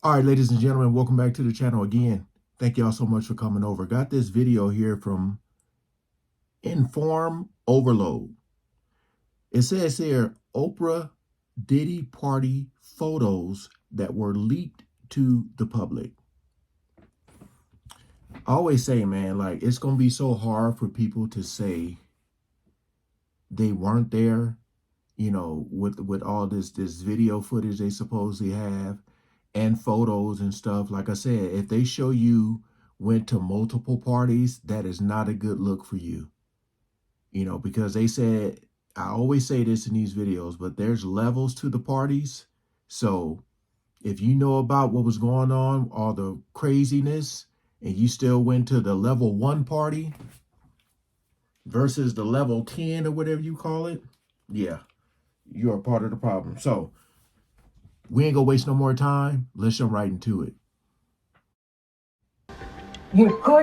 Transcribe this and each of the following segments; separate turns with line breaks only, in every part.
All right, ladies and gentlemen, welcome back to the channel again. Thank y'all so much for coming over. Got this video here from Inform Overload. It says here, Oprah Diddy party photos that were leaked to the public. I always say, man, like, it's going to be so hard for people to say they weren't there, you know, with all this video footage they supposedly have and photos and stuff. Like I said, if they show you went to multiple parties, that is not a good look for you. You know, because they said, I always say this in these videos, but there's levels to the parties. So if you know about what was going on, all the craziness, and you still went to the level 1 party versus the level 10 or whatever you call it, yeah, you're a part of the problem. So we ain't gonna waste no more time. Let's jump right into it.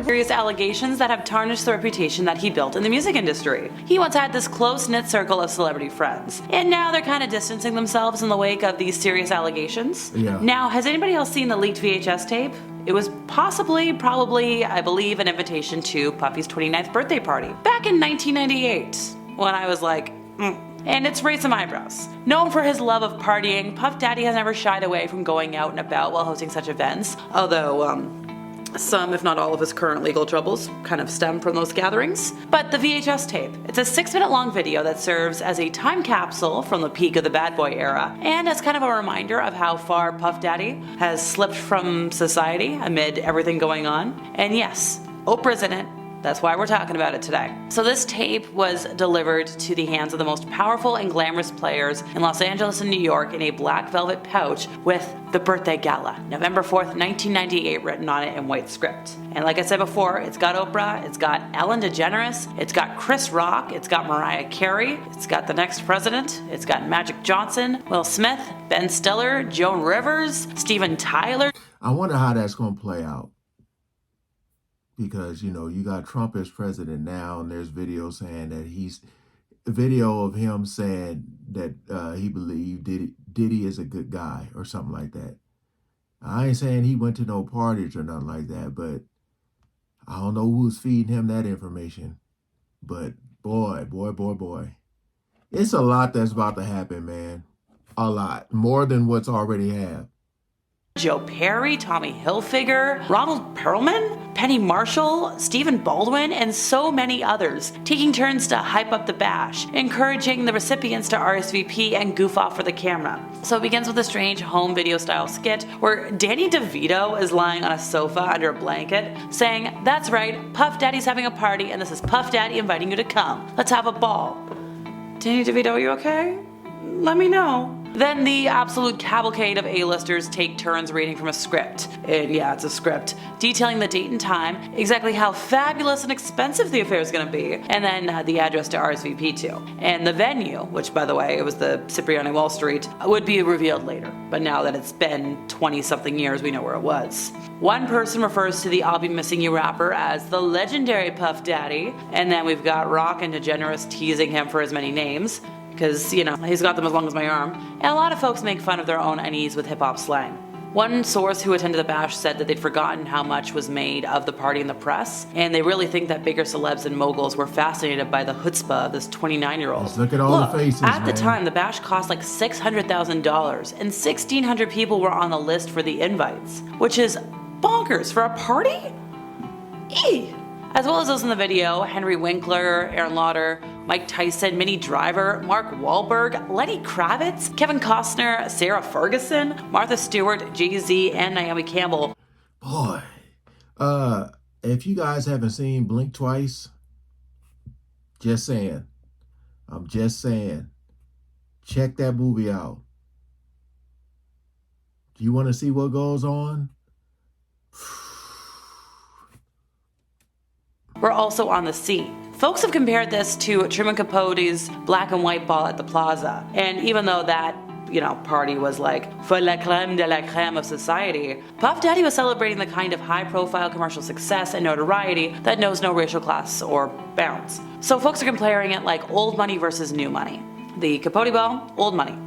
Serious allegations that have tarnished the reputation that he built in the music industry. He once had this close-knit circle of celebrity friends, and now they're kind of distancing themselves in the wake of these serious allegations.
Yeah.
Now, has anybody else seen the leaked VHS tape? It was probably, I believe, an invitation to Puffy's 29th birthday party back in 1998, when I was like, And it's raised some eyebrows. Known for his love of partying, Puff Daddy has never shied away from going out and about while hosting such events, although, some, if not all, of his current legal troubles kind of stem from those gatherings. But the VHS tape, it's a 6-minute long video that serves as a time capsule from the peak of the bad boy era, and as kind of a reminder of how far Puff Daddy has slipped from society amid everything going on. And yes, Oprah's in it. That's why we're talking about it today. So this tape was delivered to the hands of the most powerful and glamorous players in Los Angeles and New York in a black velvet pouch with the birthday gala, November 4th, 1998, written on it in white script. And like I said before, it's got Oprah, it's got Ellen DeGeneres, it's got Chris Rock, it's got Mariah Carey, it's got the next president, it's got Magic Johnson, Will Smith, Ben Stiller, Joan Rivers, Steven Tyler.
I wonder how that's gonna play out. Because, you know, you got Trump as president now, and there's video saying that video of him saying that he believed Diddy is a good guy or something like that. I ain't saying he went to no parties or nothing like that, but I don't know who's feeding him that information. But boy, it's a lot that's about to happen, man. A lot. More than what's already happened.
Joe Perry, Tommy Hilfiger, Ronald Perlman, Penny Marshall, Stephen Baldwin, and so many others, taking turns to hype up the bash, encouraging the recipients to RSVP and goof off for the camera. So it begins with a strange home video style skit where Danny DeVito is lying on a sofa under a blanket, saying, "That's right, Puff Daddy's having a party and this is Puff Daddy inviting you to come. Let's have a ball." Danny DeVito, are you okay? Let me know. Then the absolute cavalcade of A-listers take turns reading from a script. And yeah, it's a script, detailing the date and time, exactly how fabulous and expensive the affair is going to be, and then the address to RSVP to. And the venue, which by the way, it was the Cipriani Wall Street, would be revealed later. But now that it's been 20-something years, we know where it was. One person refers to the I'll Be Missing You rapper as the legendary Puff Daddy, and then we've got Rock and DeGeneres teasing him for his many names, because, you know, he's got them as long as my arm. And a lot of folks make fun of their own unease with hip-hop slang. One source who attended the bash said that they'd forgotten how much was made of the party in the press, and they really think that bigger celebs and moguls were fascinated by the chutzpah of this 29-year-old.
Let's look at all the faces,
at the
man.
time, the bash cost like $600,000, and 1,600 people were on the list for the invites, which is bonkers for a party? Eee! As well as those in the video, Henry Winkler, Aaron Lauder, Mike Tyson, Minnie Driver, Mark Wahlberg, Lenny Kravitz, Kevin Costner, Sarah Ferguson, Martha Stewart, Jay-Z, and Naomi Campbell.
Boy, if you guys haven't seen Blink Twice, just saying. I'm just saying. Check that movie out. Do you want to see what goes on?
Were also on the scene. Folks have compared this to Truman Capote's black and white ball at the Plaza, and even though that, you know, party was like for la creme de la creme of society, Puff Daddy was celebrating the kind of high-profile commercial success and notoriety that knows no racial class or bounds. So folks are comparing it like old money versus new money. The Capote ball, old money.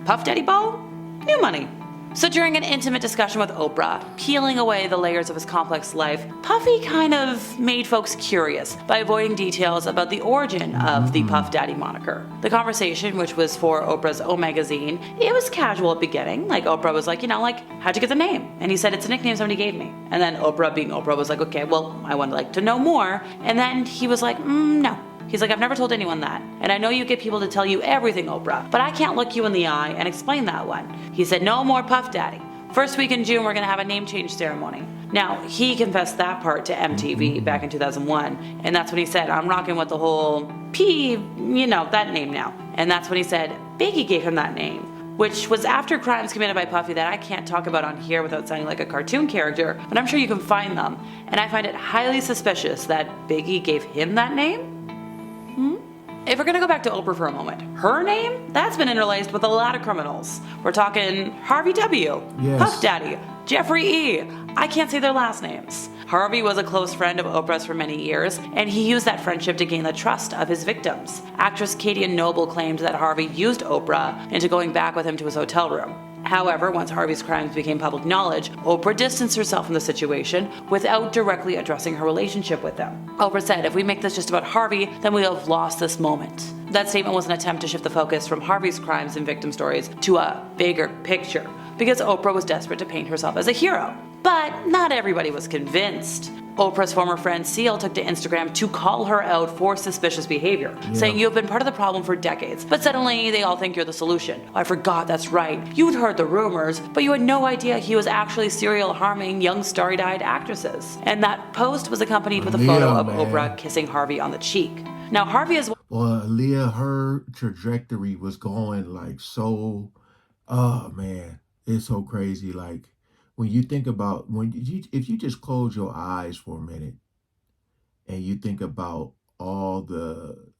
Puff Daddy ball, new money. So during an intimate discussion with Oprah, peeling away the layers of his complex life, Puffy kind of made folks curious by avoiding details about the origin of the Puff Daddy moniker. The conversation, which was for Oprah's O magazine, it was casual at the beginning. Like Oprah was like, how'd you get the name? And he said, it's a nickname somebody gave me. And then Oprah, being Oprah, was like, okay, well, I would like to know more. And then he was like, no. He's like, I've never told anyone that. And I know you get people to tell you everything, Oprah, but I can't look you in the eye and explain that one. He said, no more Puff Daddy. First week in June, we're going to have a name change ceremony. Now, he confessed that part to MTV back in 2001, and that's when he said, I'm rocking with the whole P, that name now. And that's when he said Biggie gave him that name, which was after crimes committed by Puffy that I can't talk about on here without sounding like a cartoon character, but I'm sure you can find them. And I find it highly suspicious that Biggie gave him that name. If we're gonna go back to Oprah for a moment, her name, that's been interlaced with a lot of criminals. We're talking Harvey W.,
yes.
Puff Daddy, Jeffrey E. I can't say their last names. Harvey was a close friend of Oprah's for many years, and he used that friendship to gain the trust of his victims. Actress Katie Noble claimed that Harvey used Oprah into going back with him to his hotel room. However, once Harvey's crimes became public knowledge, Oprah distanced herself from the situation without directly addressing her relationship with him. Oprah said, if we make this just about Harvey, then we have lost this moment. That statement was an attempt to shift the focus from Harvey's crimes and victim stories to a bigger picture, because Oprah was desperate to paint herself as a hero. But not everybody was convinced. Oprah's former friend Seal took to Instagram to call her out for suspicious behavior, saying you have been part of the problem for decades, but suddenly they all think you're the solution. I forgot, that's right. You'd heard the rumors, but you had no idea he was actually serial harming young starry-eyed actresses. And that post was accompanied with a photo of Oprah kissing Harvey on the cheek. Now Harvey is...
Well, Aaliyah, her trajectory was going like so... Oh, man. It's so crazy. Like, when you think about, if you just close your eyes for a minute and you think about all the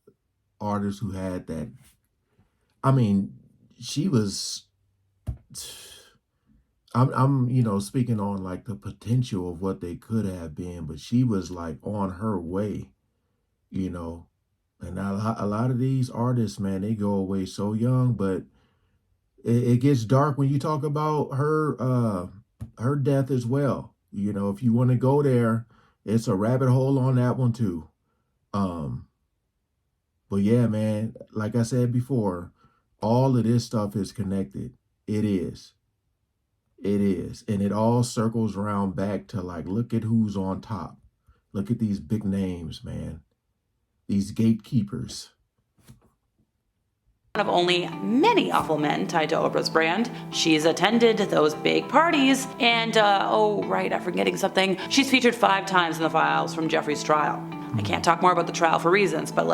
artists who had that, I mean, she was, I'm speaking on like the potential of what they could have been, but she was like on her way, and a lot of these artists, man, they go away so young, but it gets dark when you talk about her death as well. If you want to go there, it's a rabbit hole on that one too. But yeah, man, like I said before, all of this stuff is connected. It is. And it all circles around back to like, look at who's on top. Look at these big names, man. These gatekeepers.
One of only many awful men tied to Oprah's brand. She's attended those big parties, and I'm forgetting something. She's featured 5 times in the files from Jeffrey's trial. I can't talk more about the trial for reasons, but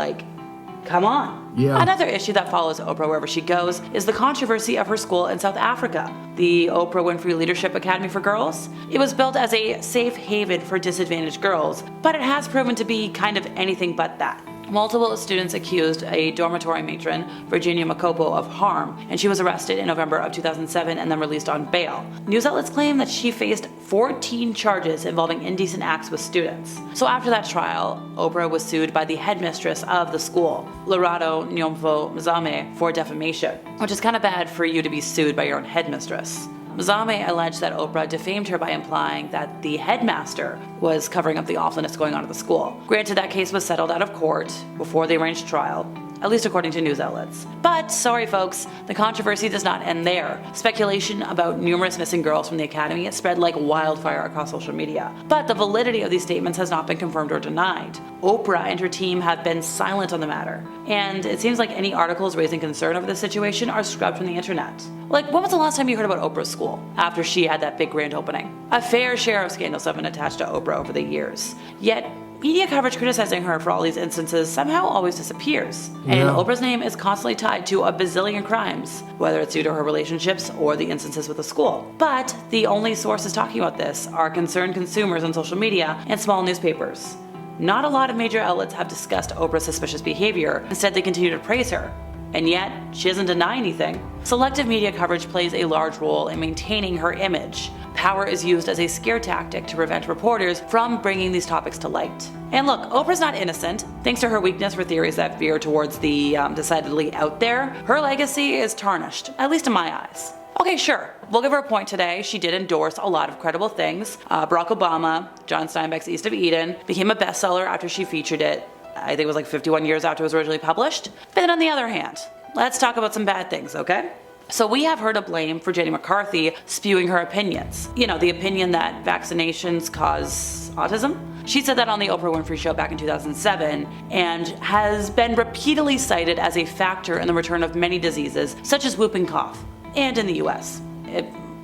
come on.
Yeah.
Another issue that follows Oprah wherever she goes is the controversy of her school in South Africa, the Oprah Winfrey Leadership Academy for Girls. It was built as a safe haven for disadvantaged girls, but it has proven to be kind of anything but that. Multiple students accused a dormitory matron, Virginia Makopo, of harm, and she was arrested in November of 2007 and then released on bail. News outlets claim that she faced 14 charges involving indecent acts with students. So after that trial, Oprah was sued by the headmistress of the school, Lerato Nyomfo Mzame, for defamation, which is kind of bad for you to be sued by your own headmistress. Mzame alleged that Oprah defamed her by implying that the headmaster was covering up the awfulness going on at the school. Granted, that case was settled out of court before the arranged trial, at least according to news outlets. But, sorry folks, the controversy does not end there. Speculation about numerous missing girls from the academy has spread like wildfire across social media. But the validity of these statements has not been confirmed or denied. Oprah and her team have been silent on the matter, and it seems like any articles raising concern over this situation are scrubbed from the internet. Like, when was the last time you heard about Oprah's school after she had that big grand opening? A fair share of scandals have been attached to Oprah over the years. Yet, media coverage criticizing her for all these instances somehow always disappears. And Oprah's name is constantly tied to a bazillion crimes, whether it's due to her relationships or the instances with the school. But the only sources talking about this are concerned consumers on social media and small newspapers. Not a lot of major outlets have discussed Oprah's suspicious behavior. Instead, they continue to praise her. And yet, she doesn't deny anything. Selective media coverage plays a large role in maintaining her image. Power is used as a scare tactic to prevent reporters from bringing these topics to light. And look, Oprah's not innocent. Thanks to her weakness for theories that veer towards the decidedly out there, her legacy is tarnished, at least in my eyes. Okay, sure. We'll give her a point today. She did endorse a lot of credible things. Barack Obama, John Steinbeck's East of Eden, became a bestseller after she featured it. I think it was like 51 years after it was originally published. But then on the other hand, let's talk about some bad things, okay? So we have her to blame for Jenny McCarthy spewing her opinions. You know, the opinion that vaccinations cause autism. She said that on the Oprah Winfrey Show back in 2007 and has been repeatedly cited as a factor in the return of many diseases such as whooping cough, and in the US,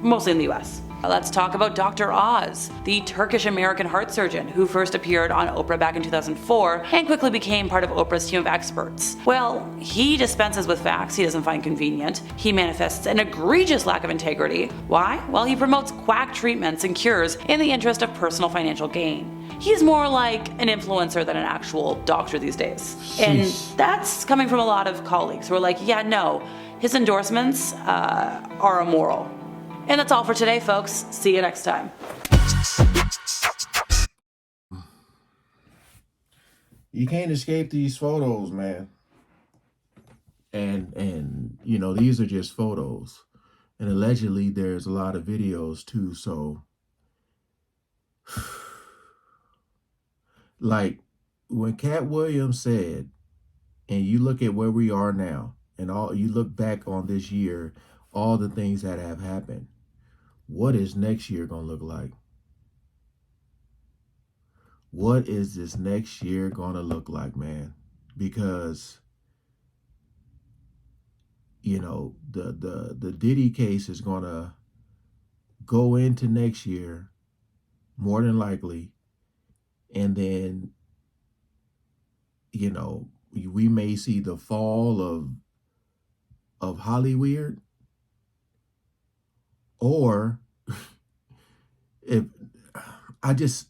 mostly in the US. Let's talk about Dr. Oz, the Turkish-American heart surgeon who first appeared on Oprah back in 2004 and quickly became part of Oprah's team of experts. Well, he dispenses with facts he doesn't find convenient. He manifests an egregious lack of integrity. Why? Well, he promotes quack treatments and cures in the interest of personal financial gain. He's more like an influencer than an actual doctor these days. And that's coming from a lot of colleagues who are like, yeah, no, his endorsements are immoral. And that's all for today, folks. See you next time.
You can't escape these photos, man. And you know, these are just photos. And allegedly there's a lot of videos too, so like when Cat Williams said, and you look at where we are now, and all you look back on this year, all the things that have happened, what is next year gonna look like? What is this next year gonna look like, man? Because you know the Diddy case is gonna go into next year more than likely, and then you know we may see the fall of Hollyweird, or if I just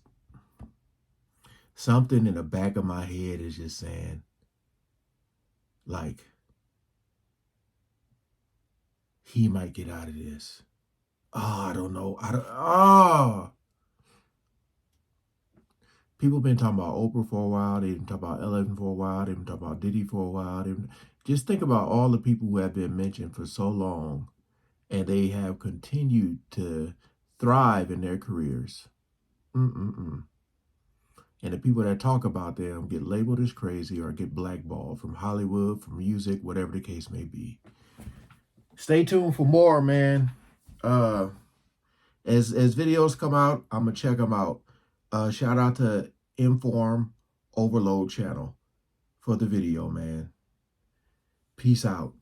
something in the back of my head is just saying like he might get out of this. Oh, I don't know. People been talking about Oprah for a while. They've been talking about Ellen for a while. They've been talking about Diddy for a while. Just think about all the people who have been mentioned for so long, and they have continued to thrive in their careers. Mm-mm-mm. And the people that talk about them get labeled as crazy or get blackballed from Hollywood, from music, whatever the case may be. Stay tuned for more, man. As videos come out, I'm gonna check them out. Shout out to Inform Overload channel for the video, man. Peace out.